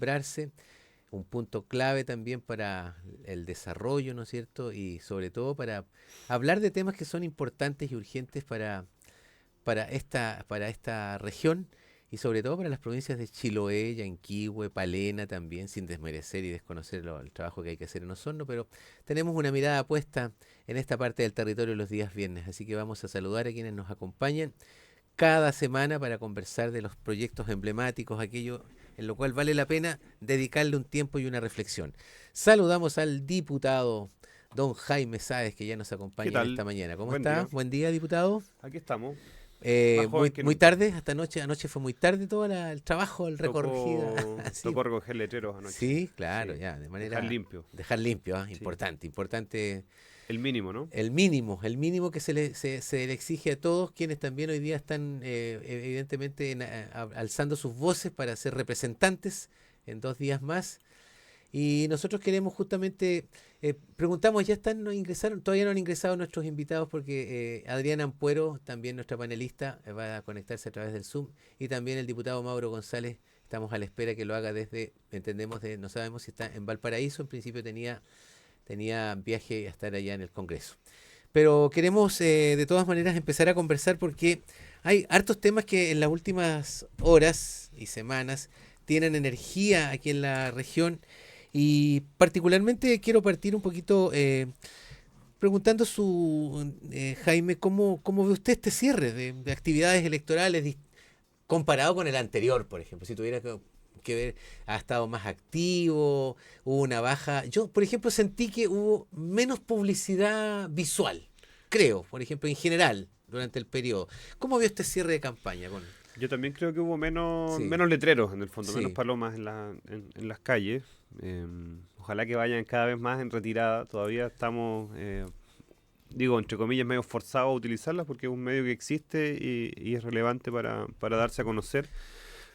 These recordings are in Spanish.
sembrarse, un punto clave también para el desarrollo, ¿no es cierto? Y sobre todo para hablar de temas que son importantes y urgentes para esta región y sobre todo para las provincias de Chiloé, Yanquihue, Palena también, sin desmerecer y desconocer el trabajo que hay que hacer en Osorno, pero tenemos una mirada puesta en esta parte del territorio los días viernes, así que vamos a saludar a quienes nos acompañan cada semana para conversar de los proyectos emblemáticos, aquello en lo cual vale la pena dedicarle un tiempo y una reflexión. Saludamos al diputado don Jaime Sáez, que ya nos ¿Qué acompaña en esta tal? mañana. ¿Cómo Buen está? día. Buen día, diputado. Aquí estamos, más joven que Muy nunca. tarde, hasta anoche fue muy tarde todo el trabajo, el recorrido. Así. Tocó recoger letreros anoche. Sí, claro, Sí, ya, de dejar manera limpio. dejar limpio, ¿ah? Sí, Importante, importante el mínimo, ¿no? el mínimo que se le exige a todos quienes también hoy día están evidentemente alzando sus voces para ser representantes en 2 días más. Y nosotros queremos justamente, preguntamos, ¿ya están, no ingresaron? Todavía no han ingresado nuestros invitados porque Adriana Ampuero, también nuestra panelista, va a conectarse a través del Zoom, y también el diputado Mauro González, estamos a la espera que lo haga desde, entendemos, no sabemos si está en Valparaíso, en principio tenía viaje a estar allá en el Congreso. Pero queremos de todas maneras empezar a conversar porque hay hartos temas que en las últimas horas y semanas tienen energía aquí en la región y particularmente quiero partir un poquito preguntando Jaime, ¿cómo ve usted este cierre de actividades electorales comparado con el anterior, por ejemplo? Si tuviera que ver, ha estado más activo, hubo una baja. Yo, por ejemplo, sentí que hubo menos publicidad visual, creo, por ejemplo, en general, durante el periodo. ¿Cómo vio este cierre de campaña? Yo también creo que hubo Sí, menos letreros, en el fondo, menos sí, palomas en las calles. Ojalá que vayan cada vez más en retirada. Todavía estamos, digo, entre comillas, medio forzados a utilizarlas porque es un medio que existe y es relevante para darse a conocer.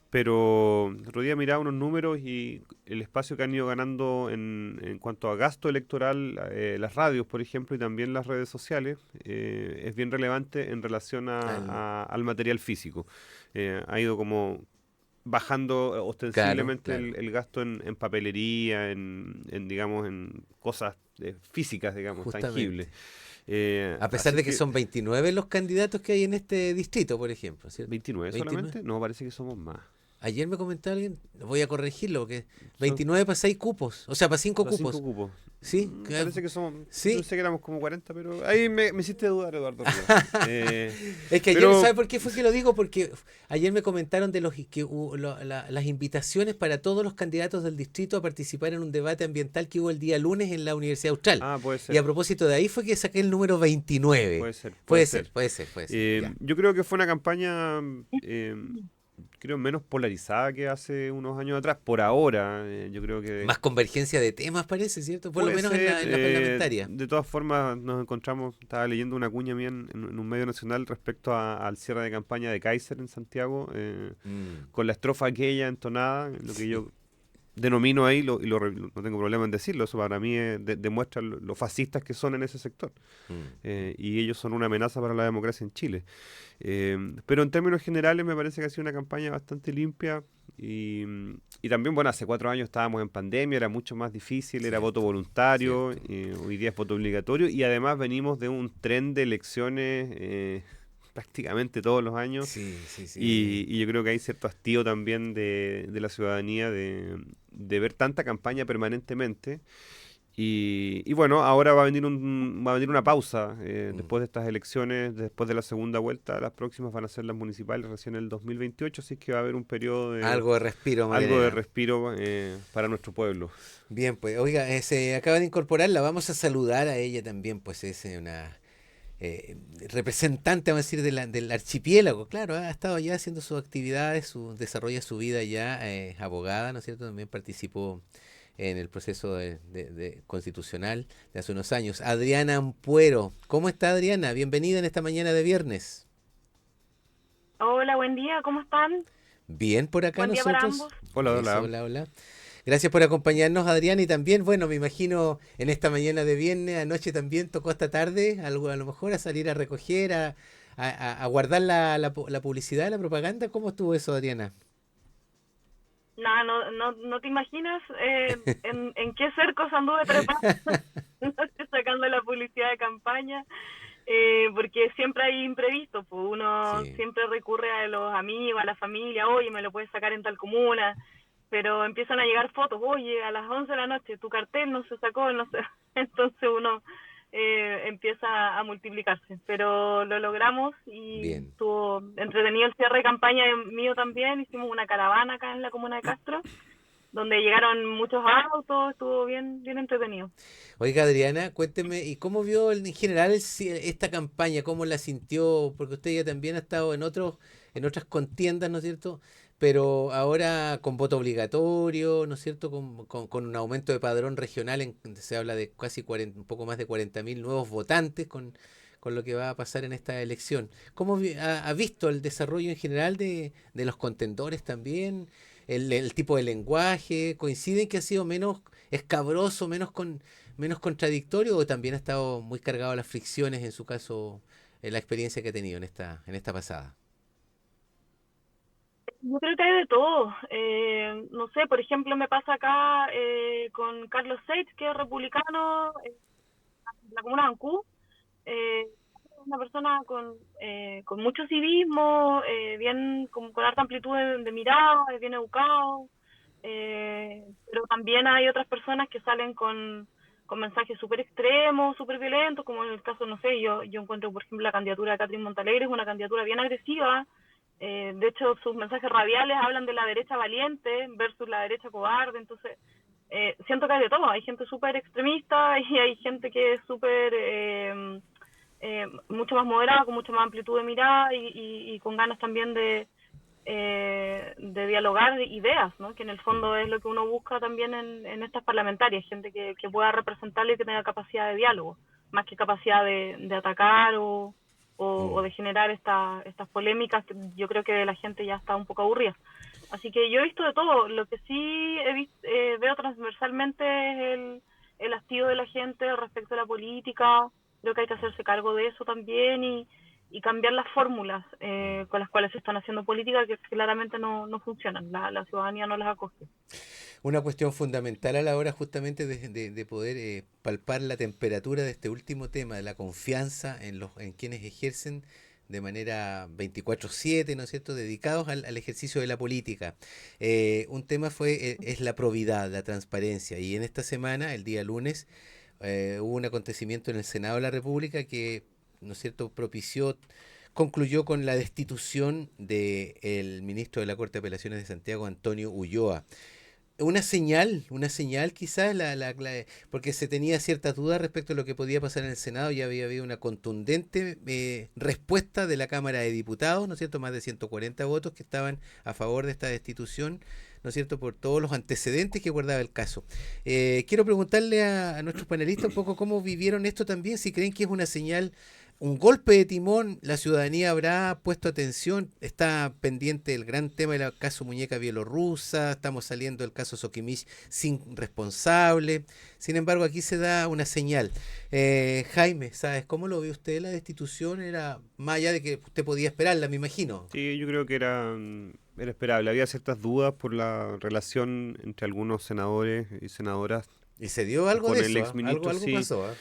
Pero el otro día miraba unos números y el espacio que han ido ganando en cuanto a gasto electoral, las radios, por ejemplo, y también las redes sociales, es bien relevante en relación al- al material físico. Ha ido como bajando claro, ostensiblemente claro, el gasto en papelería, digamos, en cosas físicas, digamos, tangibles. justamente. A pesar Así de que que, son 29 los candidatos que hay en este distrito, por ejemplo, ¿cierto? 29 29. solamente, no, parece que somos más. Ayer me comentó alguien, voy a corregirlo, porque Son 29 para 6 cupos, o sea, para 5 Los cinco cupos. cupos. ¿Sí? Parece que somos. Yo ¿Sí? pensé que éramos como 40, pero ahí me hiciste dudar, Eduardo Rivas. Es que ayer, Pero ¿sabe por qué fue que lo digo? Porque ayer me comentaron de que hubo las invitaciones para todos los candidatos del distrito a participar en un debate ambiental que hubo el día lunes en la Universidad Austral. puede Y ser, a propósito de ahí fue que saqué el número 29. puede ser, puede Puede ser, ser. puede ser, puede ser. Ya. Yo creo que fue una campaña, creo, menos polarizada que hace unos años atrás. Por ahora, yo creo que Más convergencia de temas parece, ¿cierto? Por lo puede menos en ser. la parlamentaria. De todas formas, nos encontramos. Estaba leyendo una cuña mía en un medio nacional respecto al cierre de campaña de Kaiser en Santiago, Mm, con la estrofa aquella entonada, lo que sí. yo denomino ahí, no tengo problema en decirlo, eso para mí demuestra lo fascistas que son en ese sector. Mm, Y ellos son una amenaza para la democracia en Chile. Pero en términos generales me parece que ha sido una campaña bastante limpia y también, bueno, hace 4 años estábamos en pandemia, era mucho más difícil, era voto cierto, voluntario, cierto. hoy día es voto obligatorio y además venimos de un tren de elecciones prácticamente todos los años Sí, sí, sí. y yo creo que hay cierto hastío también de la ciudadanía de ver tanta campaña permanentemente. Y bueno, ahora va a venir una pausa Mm. después de estas elecciones, después de la segunda vuelta. Las próximas van a ser las municipales recién en el 2028, así que va a haber un periodo de Algo de respiro, algo de Macarena. respiro para nuestro pueblo. Bien, pues, oiga, se acaba de incorporar, la vamos a saludar a ella también, pues es una representante, vamos a decir, del archipiélago. Claro, ha estado ya haciendo sus actividades, desarrolla su vida ya, abogada, ¿no es cierto? También participó en el proceso de constitucional de hace unos años. Adriana Ampuero, ¿cómo está Adriana? Bienvenida en esta mañana de viernes. Hola, buen día, ¿cómo están? Bien por acá Buen día para nosotros. ambos. Hola, Eso, hola. hola, hola. Gracias por acompañarnos, Adrián. Y también, bueno, me imagino en esta mañana de viernes, anoche también tocó esta tarde, algo a lo mejor a salir a recoger, a guardar la publicidad, la propaganda. ¿Cómo estuvo eso, Adriana? Nada, no te imaginas en qué cercos anduve trepando, sacando la publicidad de campaña, porque siempre hay imprevistos, pues uno Sí, siempre recurre a los amigos, a la familia, oye, me lo puedes sacar en tal comuna, pero empiezan a llegar fotos, oye, a las 11 de la noche tu cartel no se sacó, no sé, entonces uno empieza a multiplicarse, pero lo logramos y bien. estuvo entretenido el cierre de campaña mío también, hicimos una caravana acá en la comuna de Castro, donde llegaron muchos autos, estuvo bien entretenido. Oiga, Adriana, cuénteme, ¿y cómo vio en general esta campaña? ¿Cómo la sintió? Porque usted ya también ha estado en otras contiendas, ¿no es cierto? Pero ahora con voto obligatorio, ¿no es cierto? Con un aumento de padrón regional, se habla de casi 40, un poco más de 40.000 nuevos votantes con lo que va a pasar en esta elección. ¿Cómo ha visto el desarrollo en general de los contendores también? El tipo de lenguaje, ¿coinciden que ha sido menos escabroso, menos contradictorio o también ha estado muy cargado a las fricciones en su caso, en la experiencia que ha tenido en esta pasada? Yo creo que hay de todo. No sé, por ejemplo, me pasa acá con Carlos Seitz, que es republicano, en la comuna de Ancú. Eh, una persona con mucho civismo, bien con harta amplitud de mirada, es bien educado, pero también hay otras personas que salen con mensajes súper extremos, súper violentos, como en el caso, no sé, yo encuentro, por ejemplo, la candidatura de Catherine Montalegre es una candidatura bien agresiva. De hecho, sus mensajes radiales hablan de la derecha valiente versus la derecha cobarde, entonces siento que hay de todo, hay gente súper extremista y hay gente que es súper mucho más moderada, con mucha más amplitud de mirada y con ganas también de dialogar ideas, ¿no? Que en el Mm. fondo es lo que uno busca también en estas parlamentarias, gente que pueda representarle y que tenga capacidad de diálogo, más que capacidad de atacar o Mm. de generar estas polémicas que yo creo que la gente ya está un poco aburrida. Así que yo he visto de todo. Lo que sí veo transversalmente es el hastío de la gente respecto a la política. Creo que hay que hacerse cargo de eso también y cambiar las fórmulas con las cuales se están haciendo política que claramente no funcionan. La ciudadanía no las acoge. Una cuestión fundamental a la hora justamente de poder palpar la temperatura de este último tema, de la confianza en quienes ejercen de manera 24/7, ¿no es cierto?, dedicados al ejercicio de la política. Un tema es la probidad, la transparencia. Y en esta semana, el día lunes, hubo un acontecimiento en el Senado de la República que, ¿no es cierto?, concluyó con la destitución del ministro de la Corte de Apelaciones de Santiago, Antonio Ulloa. Una señal quizás, porque se tenía ciertas dudas respecto a lo que podía pasar en el Senado, ya había habido una contundente respuesta de la Cámara de Diputados, ¿no es cierto? Más de 140 votos que estaban a favor de esta destitución, ¿no es cierto? Por todos los antecedentes que guardaba el caso. Quiero preguntarle a nuestros panelistas un poco cómo vivieron esto también, si creen que es una señal, un golpe de timón, la ciudadanía habrá puesto atención, está pendiente el gran tema del caso Muñeca Bielorrusa, estamos saliendo del caso Sokimich sin responsable, sin embargo aquí se da una señal. Jaime, ¿sabes cómo lo ve usted? La destitución era más allá de que usted podía esperarla, me imagino. Sí, yo creo que era esperable. Había ciertas dudas por la relación entre algunos senadores y senadoras Y se dio algo de con el eso, ¿eh? exministro, Algo sí, pasó, ¿eh?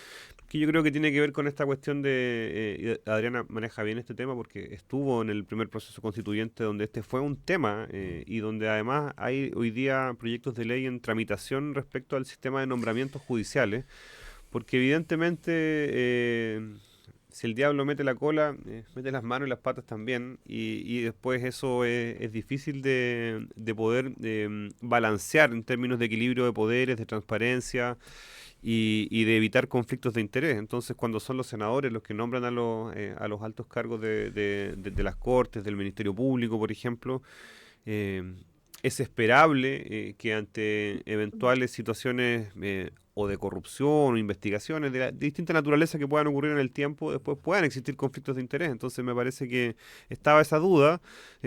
que yo creo que tiene que ver con esta cuestión y Adriana maneja bien este tema porque estuvo en el primer proceso constituyente donde este fue un tema y donde además hay hoy día proyectos de ley en tramitación respecto al sistema de nombramientos judiciales, porque evidentemente si el diablo mete la cola, mete las manos y las patas también, y después eso es difícil de poder balancear en términos de equilibrio de poderes, de transparencia y de evitar conflictos de interés. Entonces, cuando son los senadores los que nombran a los altos cargos de las Cortes, del Ministerio Público, por ejemplo, eh, es esperable que ante eventuales situaciones o de corrupción o investigaciones de distinta naturaleza que puedan ocurrir en el tiempo, después puedan existir conflictos de interés. Entonces me parece que estaba esa duda,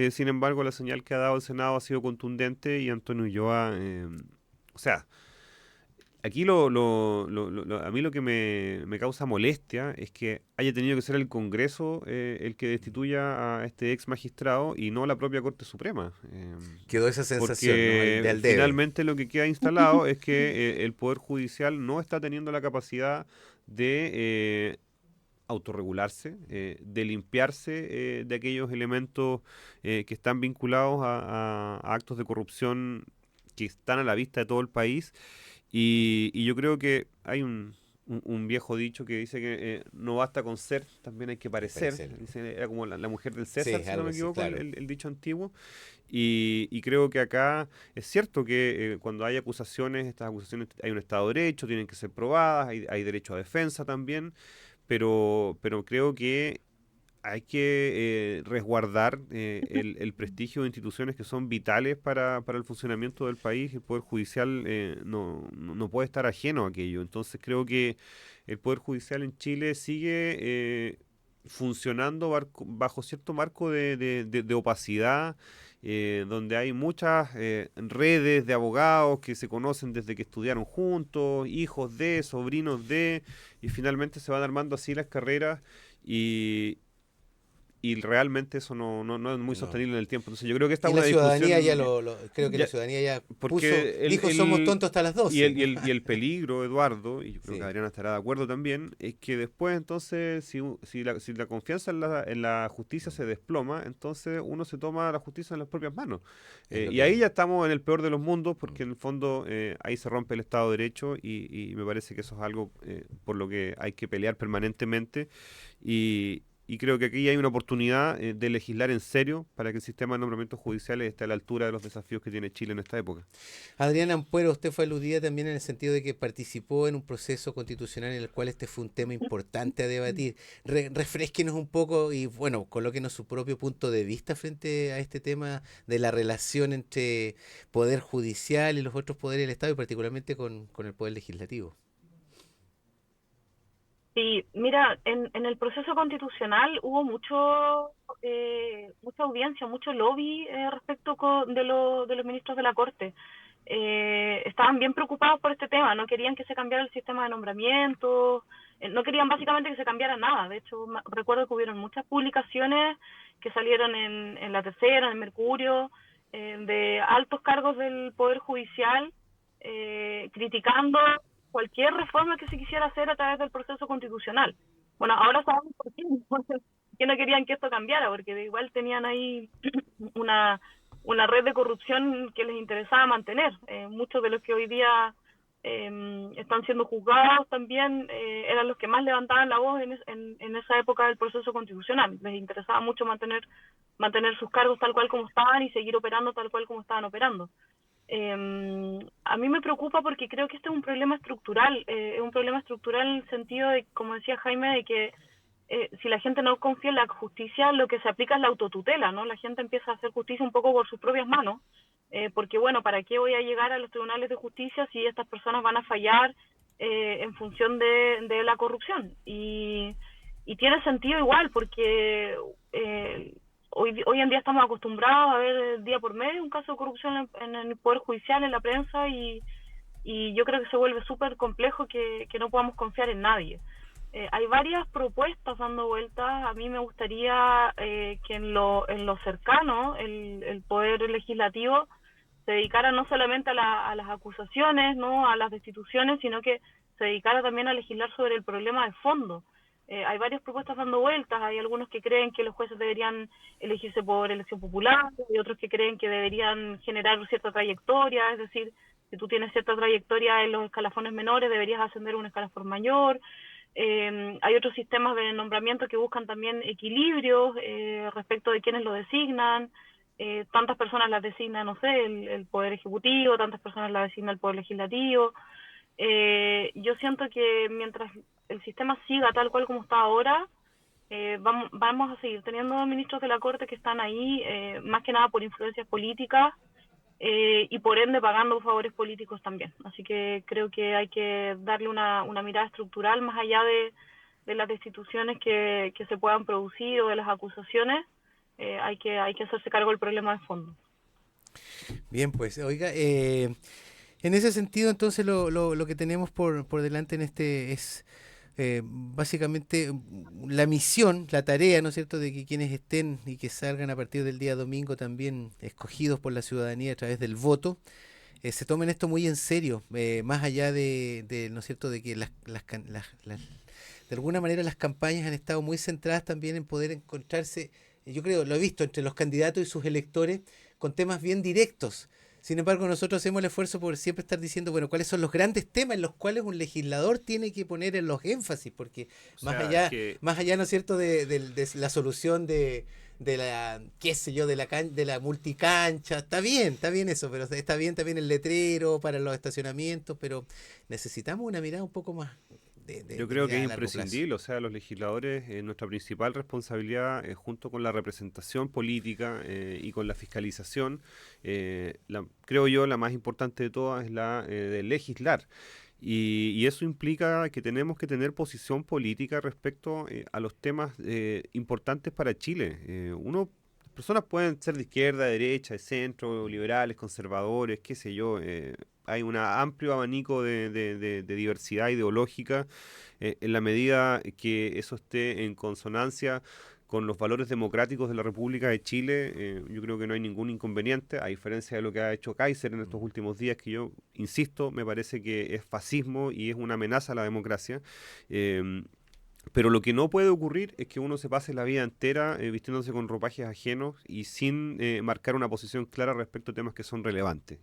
sin embargo la señal que ha dado el Senado ha sido contundente y Antonio Ulloa, o sea, Aquí a mí lo que me causa molestia es que haya tenido que ser el Congreso el que destituya a este ex magistrado y no la propia Corte Suprema. Quedó esa sensación, ¿no? Porque Del debe. finalmente lo que queda instalado es que el Poder Judicial no está teniendo la capacidad de autorregularse, de limpiarse de aquellos elementos que están vinculados a actos de corrupción que están a la vista de todo el país. Y yo creo que hay un viejo dicho que dice que no basta con ser, también hay que parecer. Parecer. Dice, era como la mujer del Sí, César, si no algo me así, equivoco, claro. el dicho antiguo. Y creo que acá es cierto que cuando hay acusaciones, estas acusaciones hay un Estado de Derecho, tienen que ser probadas, hay derecho a defensa también, pero creo que hay que resguardar el prestigio de instituciones que son vitales para el funcionamiento del país. El Poder Judicial no puede estar ajeno a aquello. Entonces creo que el Poder Judicial en Chile sigue funcionando bajo cierto marco de opacidad, donde hay muchas redes de abogados que se conocen desde que estudiaron juntos, hijos de, sobrinos de, y finalmente se van armando así las carreras. Y, y realmente eso no es muy No. sostenible en el tiempo. Entonces yo creo que esta Y es la una ciudadanía ya discusión, creo que la ya, ciudadanía ya puso, porque dijo somos tontos hasta las 12. el peligro, Eduardo, y yo creo que Sí, Adriana estará de acuerdo también, es que después entonces, si la confianza en la justicia se desploma, entonces uno se toma la justicia en las propias manos. es lo Y ahí que... ya estamos en el peor de los mundos, porque en el fondo ahí se rompe el Estado de Derecho y me parece que eso es algo por lo que hay que pelear permanentemente. Y creo que aquí hay una oportunidad de legislar en serio para que el sistema de nombramientos judiciales esté a la altura de los desafíos que tiene Chile en esta época. Adriana Ampuero, usted fue aludida también en el sentido de que participó en un proceso constitucional en el cual este fue un tema importante a debatir. Refrésquenos un poco y, bueno, colóquenos su propio punto de vista frente a este tema de la relación entre poder judicial y los otros poderes del Estado y particularmente con el poder legislativo. Sí, mira, en el proceso constitucional hubo mucha audiencia, mucho lobby respecto de los ministros de la Corte. Estaban bien preocupados por este tema, no querían que se cambiara el sistema de nombramiento, no querían básicamente que se cambiara nada. De hecho, recuerdo que hubieron muchas publicaciones que salieron en La Tercera, en el Mercurio, de altos cargos del Poder Judicial, criticando cualquier reforma que se quisiera hacer a través del proceso constitucional. Bueno, ahora sabemos por qué, que no querían que esto cambiara, porque igual tenían ahí una, una red de corrupción que les interesaba mantener. Muchos de los que hoy día están siendo juzgados también eran los que más levantaban la voz en esa época del proceso constitucional. Les interesaba mucho mantener sus cargos tal cual como estaban y seguir operando tal cual como estaban operando. A mí me preocupa porque creo que este es un problema estructural, es un problema estructural en el sentido de, como decía Jaime, de que si la gente no confía en la justicia, lo que se aplica es la autotutela, ¿no? La gente empieza a hacer justicia un poco por sus propias manos, porque bueno, ¿para qué voy a llegar a los tribunales de justicia si estas personas van a fallar en función de la corrupción? Y tiene sentido igual, porque hoy en día estamos acostumbrados a ver día por medio un caso de corrupción en el Poder Judicial, en la prensa, y yo creo que se vuelve súper complejo que no podamos confiar en nadie. Hay varias propuestas dando vueltas. A mí me gustaría que en lo cercano el Poder Legislativo se dedicara no solamente a las acusaciones, no a las destituciones, sino que se dedicara también a legislar sobre el problema de fondo. Hay varias propuestas dando vueltas, hay algunos que creen que los jueces deberían elegirse por elección popular, hay otros que creen que deberían generar cierta trayectoria, es decir, si tú tienes cierta trayectoria en los escalafones menores, deberías ascender a un escalafón mayor. Hay otros sistemas de nombramiento que buscan también equilibrios respecto de quienes lo designan. Tantas personas las designa, no sé, el Poder Ejecutivo, tantas personas las designa el Poder Legislativo. Yo siento que mientras el sistema siga tal cual como está ahora, vamos a seguir teniendo ministros de la Corte que están ahí, más que nada por influencias políticas, y por ende pagando favores políticos también. Así que creo que hay que darle una mirada estructural más allá de las destituciones que se puedan producir o de las acusaciones. Hay que hacerse cargo del problema de fondo. Bien, pues, oiga, En ese sentido, entonces, lo que tenemos por delante en este es básicamente la misión, la tarea, ¿no es cierto?, de que quienes estén y que salgan a partir del día domingo también escogidos por la ciudadanía a través del voto, se tomen esto muy en serio, más allá ¿no es cierto?, de que de alguna manera las campañas han estado muy centradas también en poder encontrarse, yo creo, lo he visto entre los candidatos y sus electores, con temas bien directos. Sin embargo, nosotros hacemos el esfuerzo por siempre estar diciendo, bueno, cuáles son los grandes temas en los cuales un legislador tiene que poner en los énfasis, porque O sea, es que más allá, ¿no es cierto?, de la solución de la, qué sé yo, de la multicancha, está bien eso, pero está bien también el letrero para los estacionamientos, pero necesitamos una mirada un poco más yo de creo que mirada es a largo plazo. imprescindible, o sea, los legisladores, nuestra principal responsabilidad, junto con la representación política y con la fiscalización, creo yo, la más importante de todas es la de legislar. Y eso implica que tenemos que tener posición política respecto a los temas importantes para Chile. Personas pueden ser de izquierda, de derecha, de centro, liberales, conservadores, qué sé yo. Hay un amplio abanico de diversidad ideológica en la medida que eso esté en consonancia con los valores democráticos de la República de Chile. Yo creo que no hay ningún inconveniente, a diferencia de lo que ha hecho Kaiser en estos últimos días, que yo insisto, me parece que es fascismo y es una amenaza a la democracia. Eh, pero lo que no puede ocurrir es que uno se pase la vida entera vistiéndose con ropajes ajenos y sin marcar una posición clara respecto a temas que son relevantes.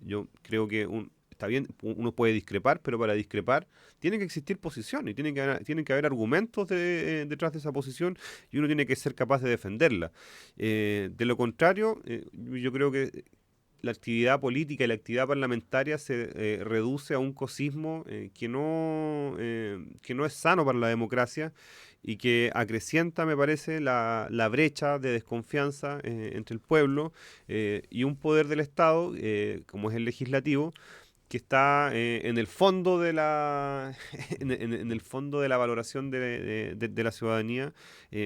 Yo creo que está bien, uno puede discrepar, pero para discrepar tiene que existir posición y tienen que haber argumentos detrás de esa posición y uno tiene que ser capaz de defenderla. De lo contrario, yo creo que la actividad política y la actividad parlamentaria se reduce a un cosismo que no es sano para la democracia y que acrecienta, me parece, la brecha de desconfianza entre el pueblo y un poder del Estado, como es el legislativo, que está en el fondo de la en el fondo de la valoración de la ciudadanía,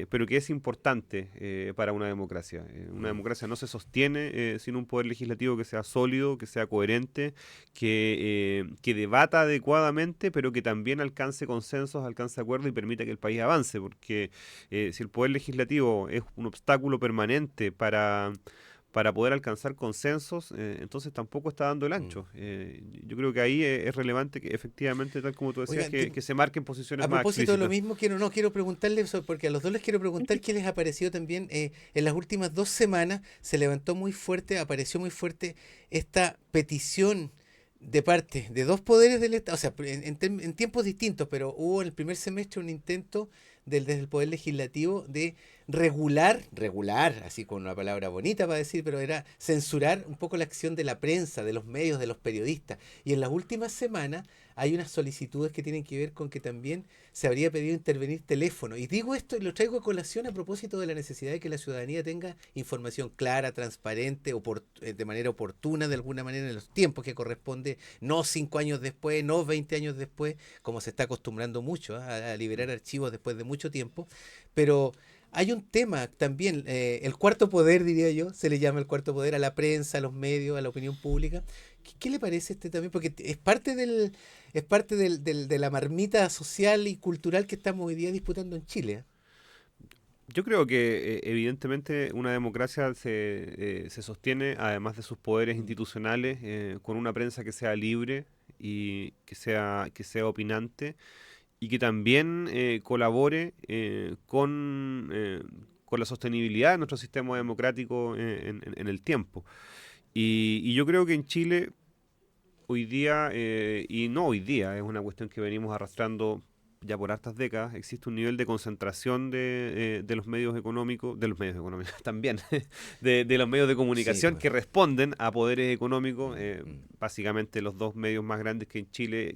pero que es importante para una democracia. Una democracia no se sostiene sin un poder legislativo que sea sólido, que sea coherente, que debata adecuadamente, pero que también alcance consensos, alcance acuerdos y permita que el país avance, porque si el poder legislativo es un obstáculo permanente para poder alcanzar consensos, entonces tampoco está dando el Mm. ancho. Yo creo que ahí es relevante que efectivamente, tal como tú decías, Oigan, que se marquen posiciones a más propósito de lo explícitas. mismo, quiero preguntarle eso, porque a los dos les quiero preguntar qué les ha parecido también. En las últimas 2 semanas se levantó muy fuerte, apareció muy fuerte esta petición de parte de dos poderes del Estado, o sea, en tiempos distintos, pero hubo en el primer semestre un intento desde el Poder Legislativo de regular, así con una palabra bonita para decir, pero era censurar un poco la acción de la prensa, de los medios, de los periodistas. Y en las últimas semanas hay unas solicitudes que tienen que ver con que también se habría pedido intervenir teléfono. Y digo esto y lo traigo a colación a propósito de la necesidad de que la ciudadanía tenga información clara, transparente, de manera oportuna, de alguna manera en los tiempos que corresponde, no 5 años después, no 20 años después, como se está acostumbrando mucho a liberar archivos después de mucho tiempo. Pero hay un tema también, el cuarto poder, diría yo, se le llama el cuarto poder a la prensa, a los medios, a la opinión pública. ¿Qué le parece este también? Porque de la marmita social y cultural que estamos hoy día disputando en Chile. ¿Eh? Yo creo que evidentemente una democracia se sostiene, además de sus poderes institucionales, con una prensa que sea libre y que sea opinante y que también colabore con la sostenibilidad de nuestro sistema democrático en el tiempo. Y yo creo que en Chile hoy día, y no hoy día, es una cuestión que venimos arrastrando ya por hartas décadas, existe un nivel de concentración de los medios económicos también, de los medios de Sí, comunicación pues. que responden a poderes económicos, Mm, mm. básicamente los dos medios más grandes que hay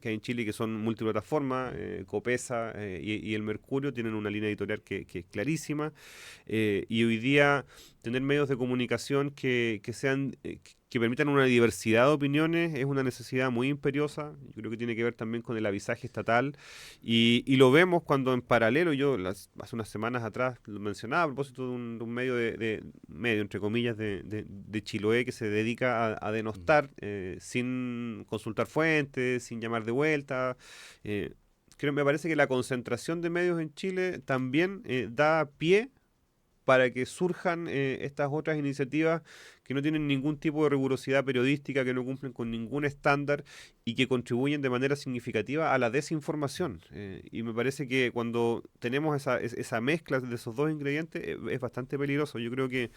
en Chile, que son multiplataforma, Copesa y El Mercurio, tienen una línea editorial que es clarísima, y hoy día tener medios de comunicación que sean que permitan una diversidad de opiniones es una necesidad muy imperiosa. Yo creo que tiene que ver también con el avisaje estatal y lo vemos cuando en paralelo, hace unas semanas atrás lo mencionaba a propósito de un medio, medio entre comillas, de Chiloé que se dedica a denostar sin consultar fuentes, sin llamar de vuelta. Me parece que la concentración de medios en Chile también da pie para que surjan estas otras iniciativas que no tienen ningún tipo de rigurosidad periodística, que no cumplen con ningún estándar y que contribuyen de manera significativa a la desinformación. Y me parece que cuando tenemos esa mezcla de esos dos ingredientes es bastante peligroso. Yo creo que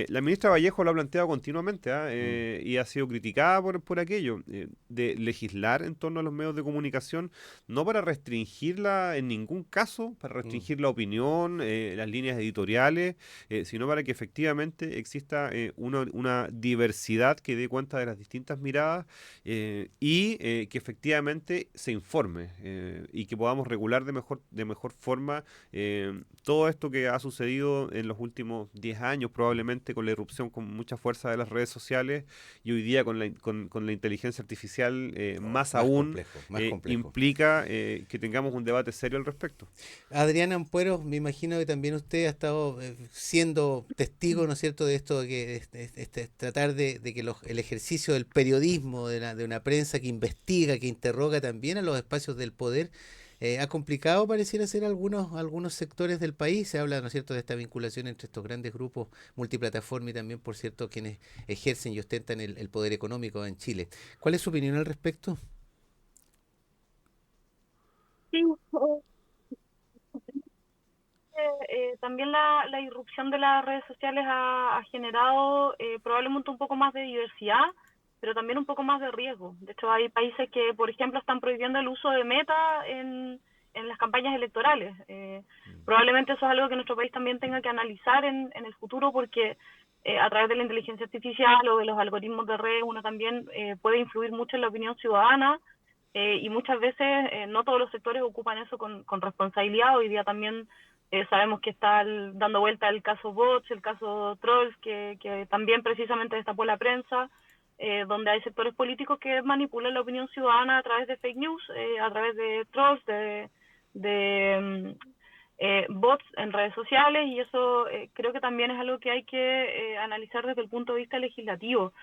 la ministra Vallejo lo ha planteado continuamente y ha sido criticada por aquello, de legislar en torno a los medios de comunicación, no para restringirla en ningún caso, para restringir la opinión, las líneas editoriales, sino para que efectivamente exista una diversidad que dé cuenta de las distintas miradas y que efectivamente se informe y que podamos regular de mejor forma todo esto que ha sucedido en los últimos 10 años, probablemente con la irrupción con mucha fuerza de las redes sociales y hoy día con la inteligencia artificial más aún complejo. implica que tengamos un debate serio al respecto. Adriana Ampuero, me imagino que también usted ha estado siendo testigo, ¿no es cierto?, de esto, de que tratar de que el ejercicio del periodismo, de una prensa que investiga, que interroga también a los espacios del poder, ha complicado, pareciera ser, algunos sectores del país. Se habla, ¿no es cierto?, de esta vinculación entre estos grandes grupos multiplataforma y también, por cierto, quienes ejercen y ostentan el poder económico en Chile. ¿Cuál es su opinión al respecto? Sí, también la irrupción de las redes sociales ha generado probablemente un poco más de diversidad, pero también un poco más de riesgo. De hecho, hay países que, por ejemplo, están prohibiendo el uso de Meta en las campañas electorales. Probablemente eso es algo que nuestro país también tenga que analizar en el futuro, porque a través de la inteligencia artificial o de los algoritmos de red uno también puede influir mucho en la opinión ciudadana. Y muchas veces no todos los sectores ocupan eso con responsabilidad. Hoy día también sabemos que está dando vuelta el caso bots, el caso trolls, que también precisamente destapó la prensa, donde hay sectores políticos que manipulan la opinión ciudadana a través de fake news, a través de trolls, de bots en redes sociales, y eso creo que también es algo que hay que analizar desde el punto de vista legislativo.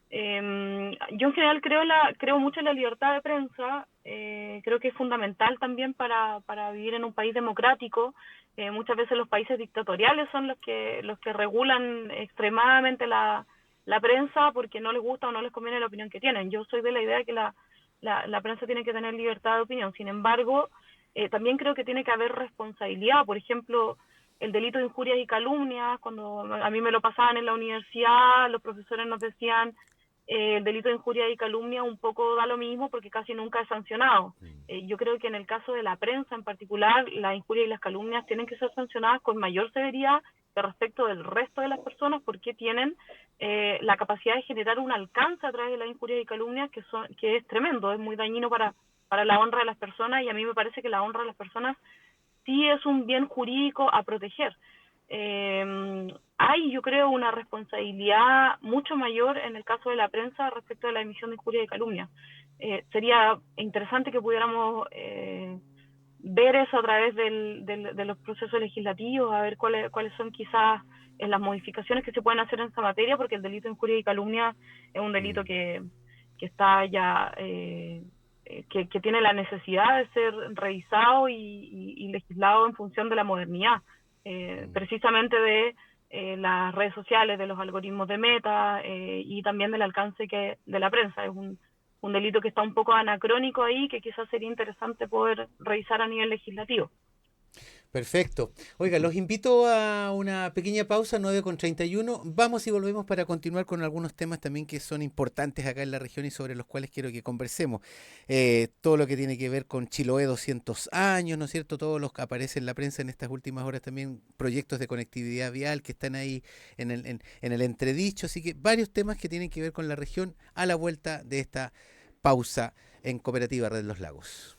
Yo en general creo mucho en la libertad de prensa. Creo que es fundamental también para vivir en un país democrático. Muchas veces los países dictatoriales son los que regulan extremadamente la prensa porque no les gusta o no les conviene la opinión que tienen. Yo soy de la idea de que la prensa tiene que tener libertad de opinión. Sin embargo, también creo que tiene que haber responsabilidad. Por ejemplo, el delito de injurias y calumnias, cuando a mí me lo pasaban en la universidad, los profesores nos decían el delito de injuria y calumnia un poco da lo mismo porque casi nunca es sancionado. Yo creo que en el caso de la prensa en particular, la injuria y las calumnias tienen que ser sancionadas con mayor severidad que respecto del resto de las personas, porque tienen la capacidad de generar un alcance a través de la injuria y calumnias que es tremendo, es muy dañino para la honra de las personas, y a mí me parece que la honra de las personas sí es un bien jurídico a proteger. Hay, yo creo, una responsabilidad mucho mayor en el caso de la prensa respecto a la emisión de injuria y calumnia. Sería interesante que pudiéramos ver eso a través de los procesos legislativos, a ver cuáles son quizás las modificaciones que se pueden hacer en esa materia, porque el delito de injuria y calumnia es un delito que está ya... que tiene la necesidad de ser revisado y legislado en función de la modernidad, precisamente de las redes sociales, de los algoritmos de Meta y también del alcance de la prensa. Es un delito que está un poco anacrónico ahí, que quizás sería interesante poder revisar a nivel legislativo. Perfecto. Oiga, los invito a una pequeña pausa, 9:31. Vamos y volvemos para continuar con algunos temas también que son importantes acá en la región y sobre los cuales quiero que conversemos. Todo lo que tiene que ver con Chiloé 200 años, ¿no es cierto? Todo lo que aparece en la prensa en estas últimas horas también, proyectos de conectividad vial que están ahí en el entredicho. Así que varios temas que tienen que ver con la región a la vuelta de esta pausa en Cooperativa Red Los Lagos.